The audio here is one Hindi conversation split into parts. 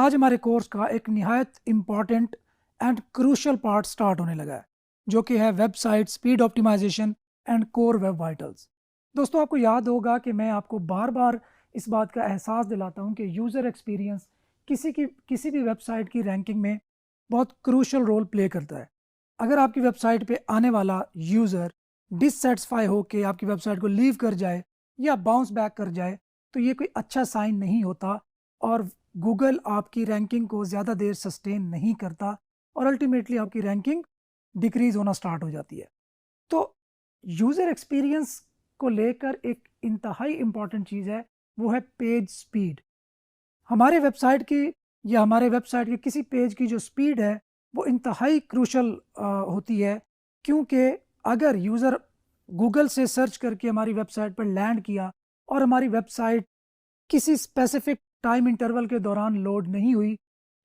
आज हमारे कोर्स का एक निहायत important and crucial part start होने लगा है, जो कि है website speed optimisation and core web vitals. दोस्तों, आपको याद होगा कि मैं आपको बार बार इस बात का एहसास दिलाता हूं कि यूज़र एक्सपीरियंस किसी भी वेबसाइट की रैंकिंग में बहुत क्रूशल रोल प्ले करता है। अगर आपकी वेबसाइट पे आने वाला यूज़र डिससेटिस्फाई हो के आपकी वेबसाइट को लीव कर जाए या बाउंस बैक कर जाए, तो ये कोई अच्छा साइन नहीं होता और गूगल आपकी रैंकिंग को ज़्यादा देर सस्टेन नहीं करता और अल्टीमेटली आपकी रैंकिंग डिक्रीज़ होना स्टार्ट हो जाती है। तो यूज़र एक्सपीरियंस को लेकर एक इंतहाई इम्पॉर्टेंट चीज़ है, वो है पेज स्पीड। हमारे वेबसाइट की या हमारे वेबसाइट के किसी पेज की जो स्पीड है, वो इंतहाई क्रूशल होती है, क्योंकि अगर यूज़र गूगल से सर्च करके हमारी वेबसाइट पर लैंड किया और हमारी वेबसाइट किसी स्पेसिफिक टाइम इंटरवल के दौरान लोड नहीं हुई,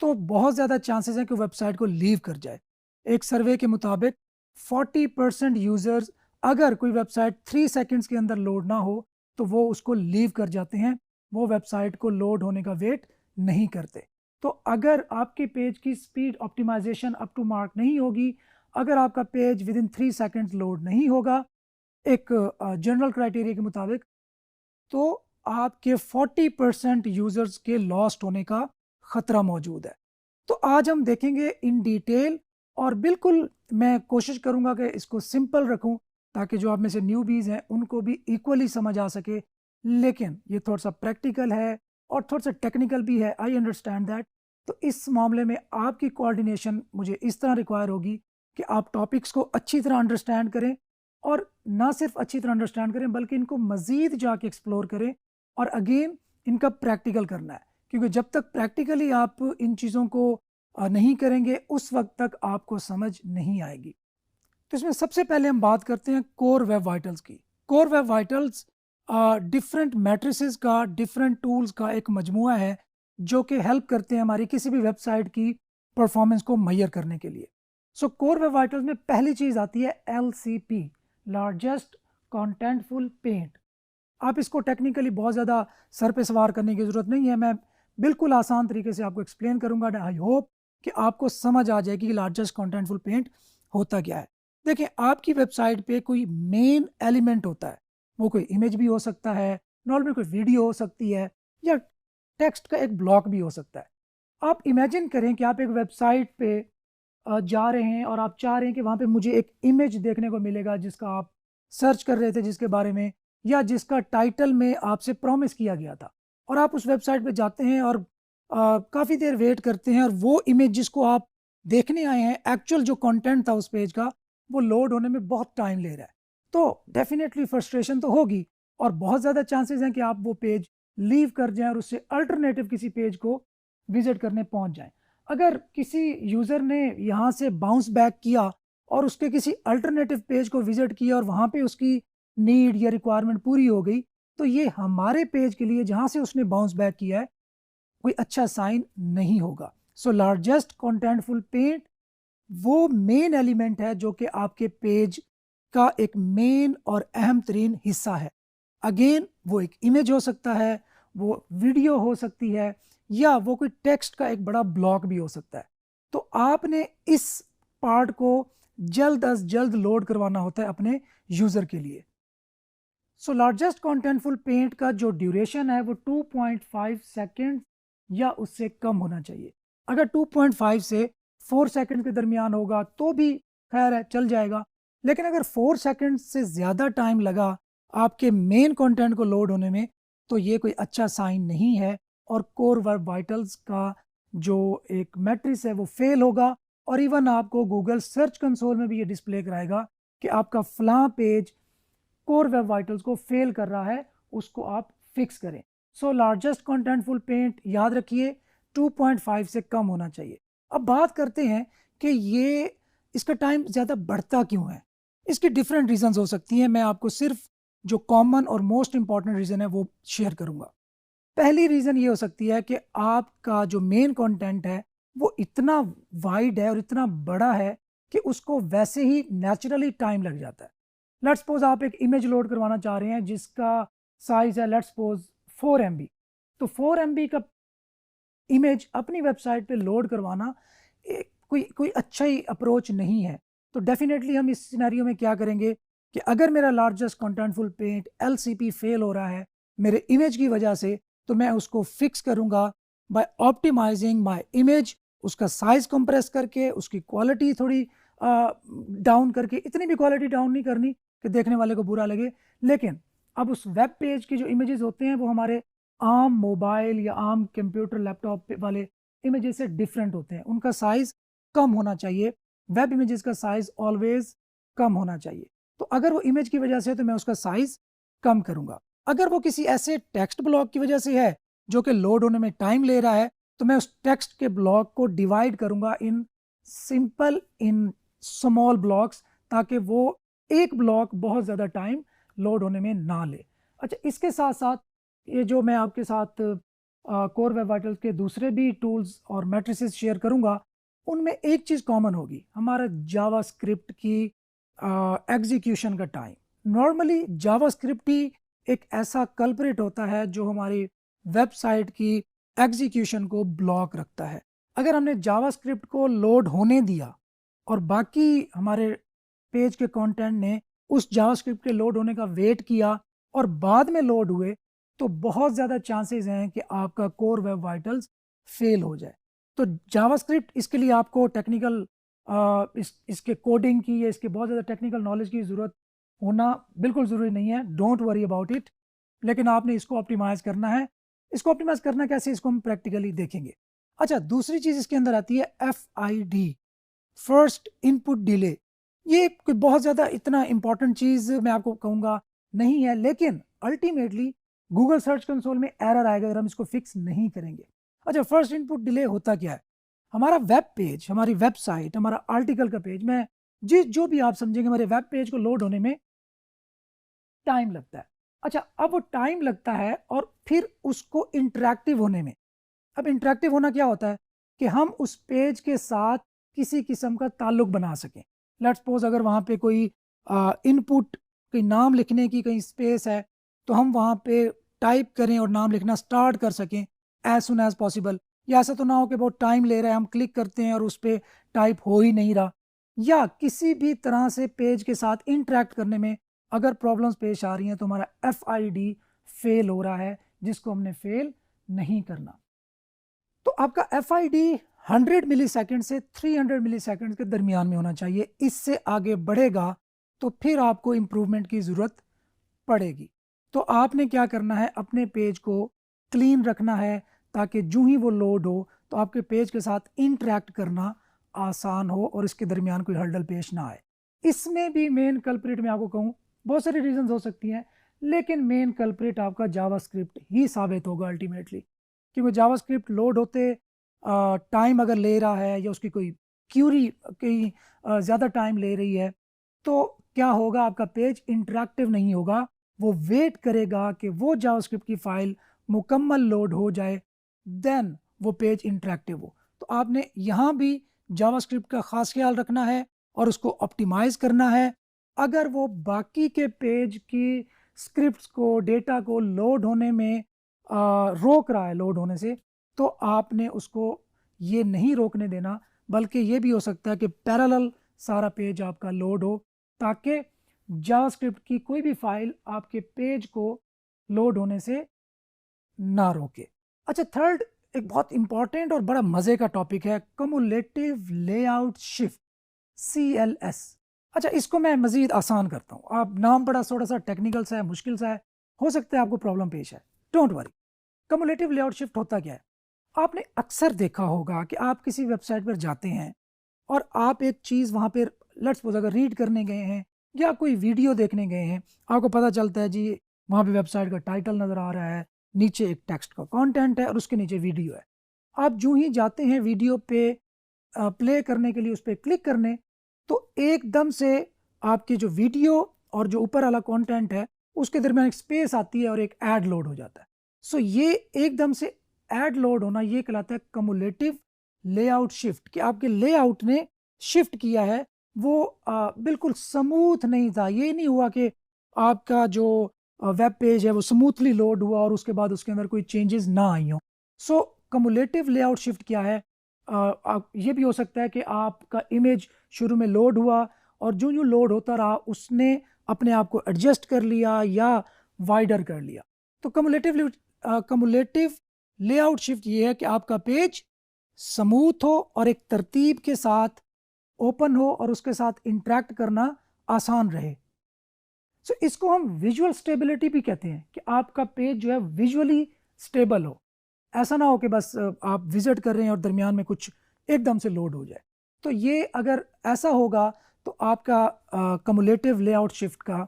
तो बहुत ज़्यादा चांसेस हैं कि वो वेबसाइट को लीव कर जाए। एक सर्वे के मुताबिक 40% यूज़र्स, अगर कोई वेबसाइट 3 सेकंड्स के अंदर लोड ना हो, तो वो उसको लीव कर जाते हैं। वो वेबसाइट को लोड होने का वेट नहीं करते। तो अगर आपके पेज की speed optimisation up to mark नहीं होगी, अगर आपका page within 3 seconds load नहीं होगा एक जनरल क्राइटेरिया के मुताबिक, तो आपके 40% यूजर्स के लॉस्ट होने का खतरा मौजूद है। तो आज हम देखेंगे इन डिटेल, और बिल्कुल मैं कोशिश करूंगा कि इसको सिंपल रखूं ताकि जो आप में से न्यूबीज हैं उनको भी इक्वली समझ आ सके। लेकिन ये थोड़ा सा प्रैक्टिकल है और थोड़ा सा टेक्निकल भी है, आई अंडरस्टैंड दैट। तो इस मामले में आपकी कोऑर्डिनेशन मुझे इस तरह रिक्वायर होगी कि आप टॉपिक्स को अच्छी तरह अंडरस्टैंड करें, और ना सिर्फ अच्छी तरह अंडरस्टैंड करें बल्कि इनको मज़ीद जाके एक्सप्लोर करें, और अगेन इनका प्रैक्टिकल करना है, क्योंकि जब तक प्रैक्टिकली आप इन चीज़ों को नहीं करेंगे उस वक्त तक आपको समझ नहीं आएगी। तो इसमें सबसे पहले हम बात करते हैं कोर वेब वाइटल्स की। Core web vitals different matrices का, डिफरेंट टूल्स का एक मजमुआ है जो कि हेल्प करते हैं हमारी किसी भी वेबसाइट की परफॉर्मेंस को मैयर करने के लिए। सो कोर वेब वाइटल्स में पहली चीज़ आती है LCP, लार्जेस्ट कॉन्टेंटफुल पेंट। आप इसको टेक्निकली बहुत ज़्यादा सर पे सवार करने की ज़रूरत नहीं है, मैं बिल्कुल आसान तरीके से आपको एक्सप्लेन करूंगा। आई होप कि आपको समझ आ जाएगी कि लार्जेस्ट कॉन्टेंटफुल पेंट होता क्या है। देखिए, आपकी वेबसाइट पे कोई मेन एलिमेंट होता है, वो कोई इमेज भी हो सकता है, नॉर्मल कोई वीडियो हो सकती है, या टेक्स्ट का एक ब्लॉक भी हो सकता है। आप इमेजिन करें कि आप एक वेबसाइट पे जा रहे हैं और आप चाह रहे हैं कि वहाँ पे मुझे एक इमेज देखने को मिलेगा जिसका आप सर्च कर रहे थे, जिसके बारे में, या जिसका टाइटल में आपसे प्रॉमिस किया गया था, और आप उस वेबसाइट पे जाते हैं और काफ़ी देर वेट करते हैं, और वो इमेज जिसको आप देखने आए हैं, एक्चुअल जो कंटेंट था उस पेज का, वो लोड होने में बहुत टाइम ले रहा है। तो डेफिनेटली फ्रस्ट्रेशन तो होगी, और बहुत ज़्यादा चांसेस हैं कि आप वो पेज लीव कर जाएं और उससे अल्टरनेटिव किसी पेज को विजिट करने पहुंच जाएं। अगर किसी यूज़र ने यहाँ से बाउंस बैक किया और उसके किसी अल्टरनेटिव पेज को विजिट किया और वहाँ पे उसकी नीड या रिक्वायरमेंट पूरी हो गई, तो ये हमारे पेज के लिए जहाँ से उसने बाउंस बैक किया है कोई अच्छा साइन नहीं होगा। सो लार्जेस्ट कॉन्टेंटफुल पेंट वो मेन एलिमेंट है जो कि आपके पेज का एक मेन और अहम तरीन हिस्सा है। अगेन वो एक इमेज हो सकता है, वो वीडियो हो सकती है, या वो कोई टेक्स्ट का एक बड़ा ब्लॉक भी हो सकता है। तो आपने इस पार्ट को जल्द अज जल्द लोड करवाना होता है अपने यूज़र के लिए। सो लार्जेस्ट कॉन्टेंटफुल पेंट का जो ड्यूरेशन है वो 2.5 सेकेंड या उससे कम होना चाहिए। अगर 2.5 से 4 सेकेंड के दरमियान होगा तो भी खैर है, चल जाएगा। लेकिन अगर 4 सेकेंड से ज़्यादा टाइम लगा आपके मेन कंटेंट को लोड होने में, तो ये कोई अच्छा साइन नहीं है, और कोर वेब वाइटल्स का जो एक मैट्रिक्स है वो फेल होगा, और इवन आपको गूगल सर्च कंसोल में भी ये डिस्प्ले कराएगा कि आपका फलां पेज कोर वेब वाइटल्स को फेल कर रहा है, उसको आप फिक्स करें। सो लार्जेस्ट कॉन्टेंटफुल पेंट याद रखिए 2.5 से कम होना चाहिए। अब बात करते हैं कि ये इसका टाइम ज़्यादा बढ़ता क्यों है। इसकी डिफरेंट रीजंस हो सकती हैं, मैं आपको सिर्फ जो कॉमन और मोस्ट इंपॉर्टेंट रीज़न है वो शेयर करूंगा। पहली रीज़न ये हो सकती है कि आपका जो मेन कंटेंट है वो इतना वाइड है और इतना बड़ा है कि उसको वैसे ही नेचुरली टाइम लग जाता है। लेट्स सपोज आप एक इमेज लोड करवाना चाह रहे हैं जिसका साइज है लेट्स सपोज 4 MB। तो 4 MB का इमेज अपनी वेबसाइट पे लोड करवाना कोई अच्छा ही अप्रोच नहीं है। तो डेफिनेटली हम इस सिनेरियो में क्या करेंगे कि अगर मेरा largest contentful page LCP fail हो रहा है मेरे इमेज की वजह से, तो मैं उसको फिक्स करूंगा बाय ऑप्टिमाइजिंग माय इमेज, उसका साइज कंप्रेस करके, उसकी क्वालिटी थोड़ी डाउन करके, इतनी भी क्वालिटी डाउन नहीं करनी कि देखने वाले को बुरा लगे। लेकिन अब उस वेब पेज की जो इमेजेस होते हैं वो हमारे आम मोबाइल या आम कंप्यूटर लैपटॉप वाले इमेजेस से डिफरेंट होते हैं, उनका साइज कम होना चाहिए। वेब इमेजेस का साइज ऑलवेज कम होना चाहिए। तो अगर वो इमेज की वजह से है तो मैं उसका साइज कम करूंगा। अगर वो किसी ऐसे टेक्स्ट ब्लॉक की वजह से है जो कि लोड होने में टाइम ले रहा है, तो मैं उस टेक्स्ट के ब्लॉक को डिवाइड करूंगा in simple, in small blocks, ताकि वो एक ब्लॉक बहुत ज़्यादा टाइम लोड होने में ना ले। अच्छा, इसके साथ साथ ये जो मैं आपके साथ कोर वेब वाइटल्स के दूसरे भी टूल्स और मैट्रिसेस शेयर करूंगा, उनमें एक चीज़ कॉमन होगी, हमारा जावास्क्रिप्ट की एग्जीक्यूशन का टाइम। नॉर्मली जावास्क्रिप्ट ही एक ऐसा कल्प्रिट होता है जो हमारी वेबसाइट की एग्जीक्यूशन को ब्लॉक रखता है। अगर हमने जावास्क्रिप्ट को लोड होने दिया और बाकी हमारे पेज के कंटेंट ने उस जावास्क्रिप्ट के लोड होने का वेट किया और बाद में लोड हुए, तो बहुत ज़्यादा चांसेस हैं कि आपका कोर वेब वाइटल्स फेल हो जाए। तो जावास्क्रिप्ट, इसके लिए आपको टेक्निकल इसके कोडिंग की या इसके बहुत ज़्यादा टेक्निकल नॉलेज की ज़रूरत होना बिल्कुल ज़रूरी नहीं है, डोंट वरी अबाउट इट। लेकिन आपने इसको ऑप्टिमाइज़ करना है। इसको ऑप्टिमाइज़ करना कैसे, इसको हम प्रैक्टिकली देखेंगे। अच्छा, दूसरी चीज़ इसके अंदर आती है FID, फर्स्ट इनपुट डिले। ये कोई बहुत ज़्यादा इतना इंपॉर्टेंट चीज़ मैं आपको कहूँगा नहीं है, लेकिन अल्टीमेटली गूगल सर्च कंसोल में एरर आएगा अगर हम इसको फिक्स नहीं करेंगे। अच्छा, फर्स्ट इनपुट डिले होता क्या है? हमारा वेब पेज, हमारी वेबसाइट, हमारा आर्टिकल का पेज में जो भी आप समझेंगे, हमारे वेब पेज को लोड होने में टाइम लगता है। अच्छा, अब वो टाइम लगता है और फिर उसको इंटरैक्टिव होने में। अब इंटरैक्टिव होना क्या होता है कि हम उस पेज के साथ किसी किस्म का ताल्लुक बना सकें। लेट्स सपोज अगर वहाँ पे कोई इनपुट, कोई नाम लिखने की कहीं स्पेस है, तो हम वहाँ पे टाइप करें और नाम लिखना स्टार्ट कर सकें एज सुन एज पॉसिबल। या ऐसा तो ना हो कि बहुत टाइम ले रहा है, हम क्लिक करते हैं और उस पर टाइप हो ही नहीं रहा। या किसी भी तरह से पेज के साथ इंटरेक्ट करने में अगर प्रॉब्लम्स पेश आ रही हैं, तो हमारा FID फेल हो रहा है, जिसको हमने फेल नहीं करना। तो आपका FID 100 मिलीसेकंड से 300 मिलीसेकंड के दरमियान में होना चाहिए। इससे आगे बढ़ेगा तो फिर आपको इम्प्रूवमेंट की ज़रूरत पड़ेगी। तो आपने क्या करना है, अपने पेज को क्लीन रखना है ताकि जो ही वो लोड हो तो आपके पेज के साथ इंटरेक्ट करना आसान हो और इसके दरमियान कोई हर्डल पेश ना आए। इसमें भी मेन कल्प्रिट मैं आपको कहूँ, बहुत सारी रीजंस हो सकती हैं, लेकिन मेन कल्प्रिट आपका जावास्क्रिप्ट ही साबित होगा अल्टीमेटली। क्योंकि जावास्क्रिप्ट लोड होते टाइम अगर ले रहा है या उसकी कोई क्यूरी कहीं ज़्यादा टाइम ले रही है, तो क्या होगा, आपका पेज इंटरेक्टिव नहीं होगा। वो वेट करेगा कि वो जावास्क्रिप्ट की फाइल मुकम्मल लोड हो जाए, देन वो पेज इंटरेक्टिव हो। तो आपने यहाँ भी जावास्क्रिप्ट का ख़ास ख्याल रखना है और उसको ऑप्टिमाइज़ करना है। अगर वो बाकी के पेज की स्क्रिप्ट्स को, डेटा को लोड होने में रोक रहा है लोड होने से, तो आपने उसको ये नहीं रोकने देना, बल्कि ये भी हो सकता है कि पैरेलल सारा पेज आपका लोड हो, ताकि जावास्क्रिप्ट की कोई भी फाइल आपके पेज को लोड होने से ना रोके। अच्छा, थर्ड एक बहुत इंपॉर्टेंट और बड़ा मज़े का टॉपिक है, कम्युलेटिव लेआउट शिफ्ट, CLS। अच्छा, इसको मैं मज़ीद आसान करता हूँ। आप नाम बड़ा थोड़ा सा टेक्निकल सा है, मुश्किल सा है, हो सकता है आपको प्रॉब्लम पेश है, don't worry. Cumulative layout shift होता क्या है? आपने अक्सर देखा होगा कि आप किसी वेबसाइट पर जाते हैं और आप एक चीज़ वहाँ पर, लेट्स सपोज अगर रीड करने गए हैं या कोई वीडियो देखने गए हैं, आपको पता चलता है जी वहाँ पे वेबसाइट का टाइटल नज़र आ रहा है, नीचे एक टेक्स्ट का कंटेंट है और उसके नीचे वीडियो है। आप जो ही जाते हैं वीडियो पे प्ले करने के लिए, उस पर क्लिक करने, तो एकदम से आपकी जो वीडियो और जो ऊपर वाला कंटेंट है उसके दरमियान एक स्पेस आती है और एक ऐड लोड हो जाता है। सो ये एकदम से ऐड लोड होना, ये कहलाता है कम्युलेटिव लेआउट शिफ्ट, कि आपके लेआउट ने शिफ्ट किया है। वो बिल्कुल स्मूथ नहीं था, ये नहीं हुआ कि आपका जो वेब पेज है वो स्मूथली लोड हुआ और उसके बाद उसके अंदर कोई चेंजेस ना आई हो। सो कमुलेटिव लेआउट शिफ्ट क्या है? ये भी हो सकता है कि आपका इमेज शुरू में लोड हुआ और जो यूँ लोड होता रहा उसने अपने आप को एडजस्ट कर लिया या वाइडर कर लिया। तो कमुलेटिव लेआउट शिफ्ट ये है कि आपका पेज स्मूथ हो और एक तरतीब के साथ ओपन हो और उसके साथ इंटरेक्ट करना आसान रहे। सो इसको हम विजुअल स्टेबिलिटी भी कहते हैं कि आपका पेज जो है विजुअली स्टेबल हो। ऐसा ना हो कि बस आप विजिट कर रहे हैं और दरमियान में कुछ एकदम से लोड हो जाए। तो ये अगर ऐसा होगा तो आपका कमुलेटिव लेआउट शिफ्ट का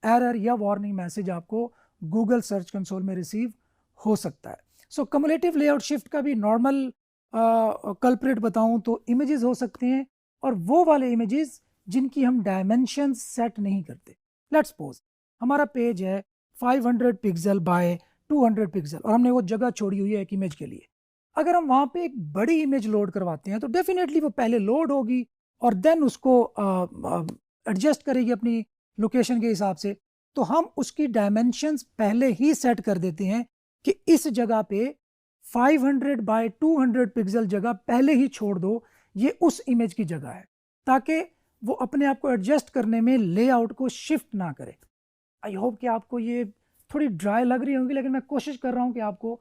एरर या वार्निंग मैसेज आपको गूगल सर्च कंसोल में रिसीव हो सकता है। सो कमुलेटिव लेआउट शिफ्ट का भी नॉर्मल कल्प्रिट बताऊं तो इमेजेस हो सकते हैं और वो वाले इमेजेस जिनकी हम डायमेंशन सेट नहीं करते। लेट्स सपोज हमारा पेज है 500 पिक्सल बाय 200 पिक्सल और हमने वो जगह छोड़ी हुई है एक इमेज के लिए। अगर हम वहाँ पे एक बड़ी इमेज लोड करवाते हैं तो डेफिनेटली वो पहले लोड होगी और देन उसको एडजस्ट करेगी अपनी लोकेशन के हिसाब से। तो हम उसकी डायमेंशंस पहले ही सेट कर देते हैं कि इस जगह पे 500 बाय 200 पिक्सल जगह पहले ही छोड़ दो, ये उस इमेज की जगह है, ताकि वो अपने आप को एडजस्ट करने में लेआउट को शिफ्ट ना करे। आई होप कि आपको ये थोड़ी ड्राई लग रही होंगी, लेकिन मैं कोशिश कर रहा हूँ कि आपको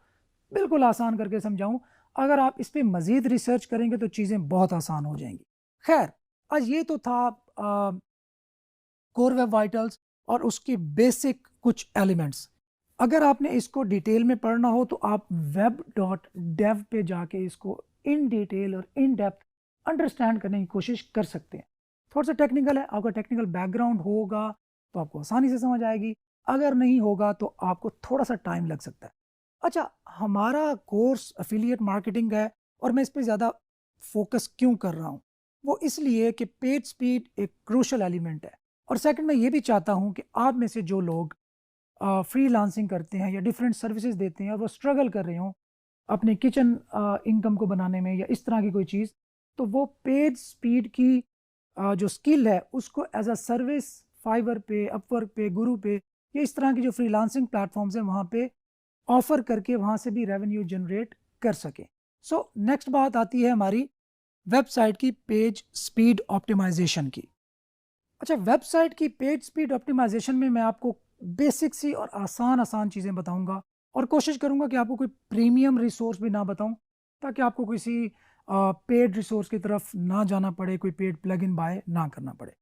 बिल्कुल आसान करके समझाऊं। अगर आप इस पर मज़ीद रिसर्च करेंगे तो चीज़ें बहुत आसान हो जाएंगी। खैर, आज ये तो था कोर वेब वाइटल्स और उसकी बेसिक कुछ एलिमेंट्स। अगर आपने इसको डिटेल में पढ़ना हो तो आप web.dev पे जाके इसको इन डिटेल और इन डेप्थ अंडरस्टैंड करने की कोशिश कर सकते हैं। थोड़ा सा टेक्निकल है, आपका टेक्निकल बैकग्राउंड होगा तो आपको आसानी से समझ आएगी, अगर नहीं होगा तो आपको थोड़ा सा टाइम लग सकता है। अच्छा, हमारा कोर्स एफिलिएट मार्केटिंग है और मैं इस पर ज़्यादा फोकस क्यों कर रहा हूँ? वो इसलिए कि पेज स्पीड एक क्रूशल एलिमेंट है और सेकंड मैं ये भी चाहता हूँ कि आप में से जो लोग फ्रीलांसिंग करते हैं या डिफरेंट सर्विसेज देते हैं और वो स्ट्रगल कर रहे हों अपने किचन इनकम को बनाने में या इस तरह की कोई चीज़, तो वो पेज स्पीड की जो स्किल है उसको एज अ सर्विस फाइवर पे, अपवर्क पे, गुरु पे या इस तरह की जो फ्रीलांसिंग प्लेटफॉर्म्स हैं वहाँ पे ऑफर करके वहाँ से भी रेवेन्यू जनरेट कर सकें। सो नेक्स्ट बात आती है हमारी वेबसाइट की पेज स्पीड ऑप्टिमाइजेशन की। अच्छा, वेबसाइट की पेज स्पीड ऑप्टिमाइजेशन में मैं आपको बेसिक सी और आसान चीज़ें बताऊंगा और कोशिश करूंगा कि आपको कोई प्रीमियम रिसोर्स भी ना बताऊं, ताकि आपको किसी पेड रिसोर्स की तरफ ना जाना पड़े, कोई पेड प्लगइन बाय ना करना पड़े।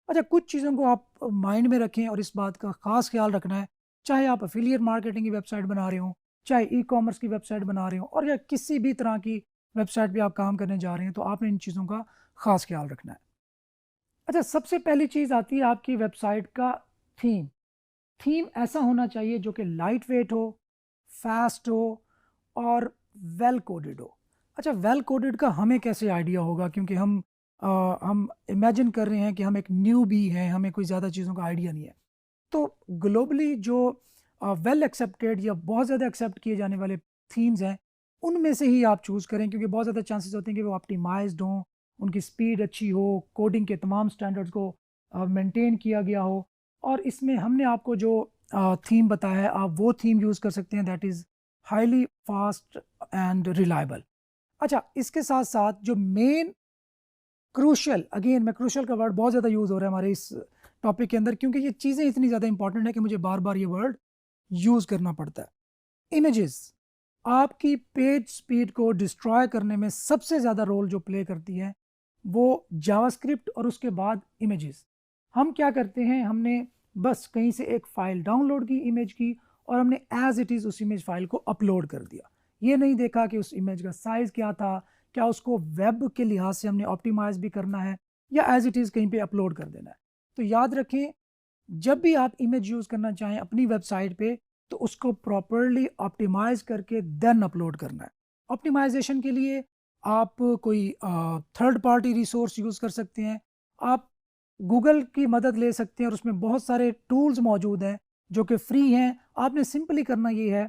अच्छा, कुछ चीज़ों को आप माइंड में रखें और इस बात का खास ख्याल रखना है, चाहे आप एफिलिएट मार्केटिंग की वेबसाइट बना रहे हो, चाहे ई कॉमर्स की वेबसाइट बना रहे हो और या किसी भी तरह की वेबसाइट पे आप काम करने जा रहे हैं, तो आपने इन चीज़ों का खास ख्याल रखना है। अच्छा, सबसे पहली चीज़ आती है आपकी वेबसाइट का थीम। थीम ऐसा होना चाहिए जो कि लाइट वेट हो, फास्ट हो और वेल कोडेड हो। अच्छा, वेल कोडेड का हमें कैसे आइडिया होगा, क्योंकि हम इमेजिन कर रहे हैं कि हम एक न्यू भी हैं, हमें कोई ज़्यादा चीज़ों का आइडिया नहीं है। तो ग्लोबली जो वेल एक्सेप्टेड या बहुत ज़्यादा एक्सेप्ट किए जाने वाले थीम्स हैं उनमें से ही आप चूज़ करें, क्योंकि बहुत ज़्यादा चांसेस होते हैं कि वो ऑप्टिमाइज्ड हों, उनकी स्पीड अच्छी हो, कोडिंग के तमाम स्टैंडर्ड्स को मेंटेन किया गया हो। और इसमें हमने आपको जो थीम बताया है आप वो थीम यूज़ कर सकते हैं that is highly fast and reliable. अच्छा, इसके साथ साथ जो मेन क्रूशियल, अगेन मैं क्रूशियल का वर्ड बहुत ज़्यादा यूज़ हो रहा है हमारे इस टॉपिक के अंदर, क्योंकि ये चीज़ें इतनी ज़्यादा इंपॉर्टेंट है कि मुझे बार बार ये वर्ड यूज़ करना पड़ता है। इमेजेस आपकी पेज स्पीड को डिस्ट्रॉय करने में सबसे ज़्यादा रोल जो प्ले करती है वो जावास्क्रिप्ट और उसके बाद इमेजेस। हम क्या करते हैं, हमने बस कहीं से एक फ़ाइल डाउनलोड की इमेज की और हमने एज इट इज़ उस इमेज फाइल को अपलोड कर दिया। ये नहीं देखा कि उस इमेज का साइज़ क्या था, क्या उसको वेब के लिहाज से हमने ऑप्टिमाइज़ भी करना है या एज इट इज़ कहीं पे अपलोड कर देना है। तो याद रखें, जब भी आप इमेज यूज़ करना चाहें अपनी वेबसाइट पे तो उसको प्रॉपरली ऑप्टिमाइज़ करके देन अपलोड करना है। ऑप्टिमाइज़ेशन के लिए आप कोई थर्ड पार्टी रिसोर्स यूज़ कर सकते हैं, आप गूगल की मदद ले सकते हैं और उसमें बहुत सारे टूल्स मौजूद हैं जो कि फ्री हैं। आपने सिंपली करना ये है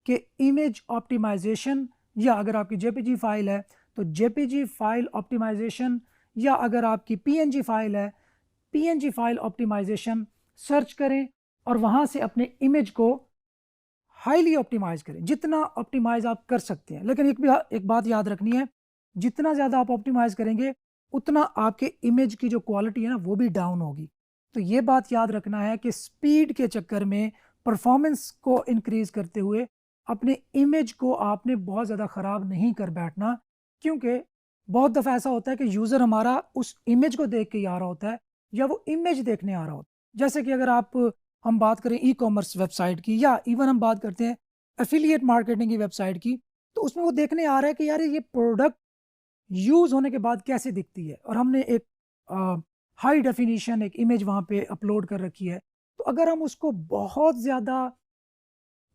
कि इमेज ऑप्टिमाइज़ेशन, या अगर आपकी जेपीजी फाइल है तो जेपीजी फाइल ऑप्टिमाइज़ेशन, या अगर आपकी पीएनजी फाइल है पीएनजी फाइल ऑप्टिमाइज़ेशन सर्च करें और वहाँ से अपने इमेज को हाईली ऑप्टिमाइज करें, जितना ऑप्टिमाइज आप कर सकते हैं। लेकिन एक बात याद रखनी है, जितना ज़्यादा आप ऑप्टिमाइज करेंगे उतना आपके इमेज की जो क्वालिटी है ना वो भी डाउन होगी। तो ये बात याद रखना है कि स्पीड के चक्कर में परफॉर्मेंस को इंक्रीज करते हुए अपने इमेज को आपने बहुत ज़्यादा ख़राब नहीं कर बैठना, क्योंकि बहुत दफ़ा ऐसा होता है कि यूज़र हमारा उस इमेज को देख के ही आ रहा होता है या वो इमेज देखने आ रहा होता है। जैसे कि अगर हम बात करें ई कॉमर्स वेबसाइट की, या इवन हम बात करते हैं एफिलिएट मार्केटिंग की वेबसाइट की, तो उसमें वो देखने आ रहा है कि यार ये प्रोडक्ट यूज़ होने के बाद कैसे दिखती है, और हमने एक हाई डेफिनिशन एक इमेज वहाँ पे अपलोड कर रखी है। तो अगर हम उसको बहुत ज़्यादा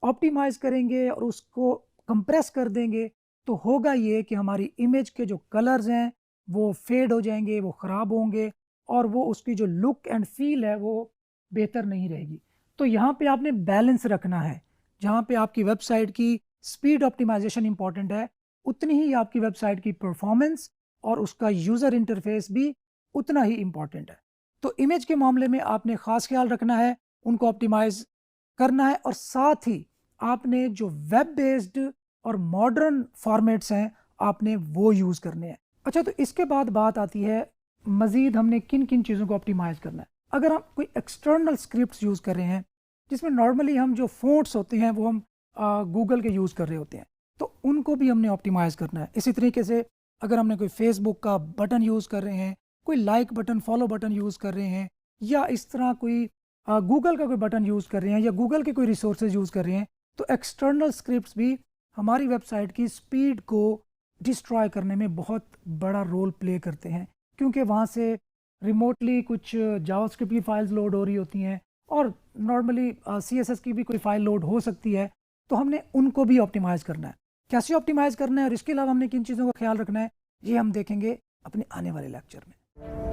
ऑप्टिमाइज़ करेंगे और उसको कंप्रेस कर देंगे, तो होगा ये कि हमारी इमेज के जो कलर्स हैं, वो फेड हो जाएँगे, वो ख़राब होंगे, और वो उसकी जो लुक एंड फ़ील है, वो बेहतर नहीं रहेगी। तो यहाँ पे आपने बैलेंस रखना है। जहाँ पे आपकी वेबसाइट की स्पीड ऑप्टिमाइज़ेशन इम्पॉर्टेंट है, उतनी ही आपकी वेबसाइट की परफ़ॉर्मेंस और उसका यूज़र इंटरफ़ेस भी उतना ही इम्पॉर्टेंट है। तो इमेज के मामले में आपने ख़ास ख़्याल रखना है, उनको ऑप्टिमाइज़ करना है, और साथ ही आपने जो वेब बेस्ड और मॉडर्न फॉर्मेट्स हैं, आपने वो यूज़ करने हैं। अच्छा, तो इसके बाद बात आती है मज़ीद हमने किन-किन चीज़ों को ऑप्टिमाइज़ करना है। अगर हम कोई एक्सटर्नल स्क्रिप्ट्स यूज़ कर रहे हैं, जिसमें नॉर्मली हम जो फ़ॉन्ट्स होते हैं वो हम गूगल के यूज़ कर रहे होते हैं, तो उनको भी हमने ऑप्टिमाइज़ करना है। इसी तरीके से अगर हमने कोई फ़ेसबुक का बटन यूज़ कर रहे हैं, कोई like button, follow button use कर रहे हैं, या इस तरह कोई गूगल का कोई बटन यूज़ कर रहे हैं, या गूगल के कोई रिसोर्सेज़ यूज़ कर रहे हैं, तो एक्सटर्नल स्क्रिप्ट्स भी हमारी वेबसाइट की स्पीड को डिस्ट्रॉय करने में बहुत बड़ा रोल प्ले करते हैं, क्योंकि वहाँ से रिमोटली कुछ जावास्क्रिप्ट की फाइल्स लोड हो रही होती हैं, और नॉर्मली सीएसएस की भी कोई फाइल लोड हो सकती है। तो हमने उनको भी ऑप्टिमाइज़ करना है। कैसे ऑप्टिमाइज़ करना है और इसके अलावा हमने किन चीज़ों का ख्याल रखना है, ये हम देखेंगे अपने आने वाले लेक्चर में।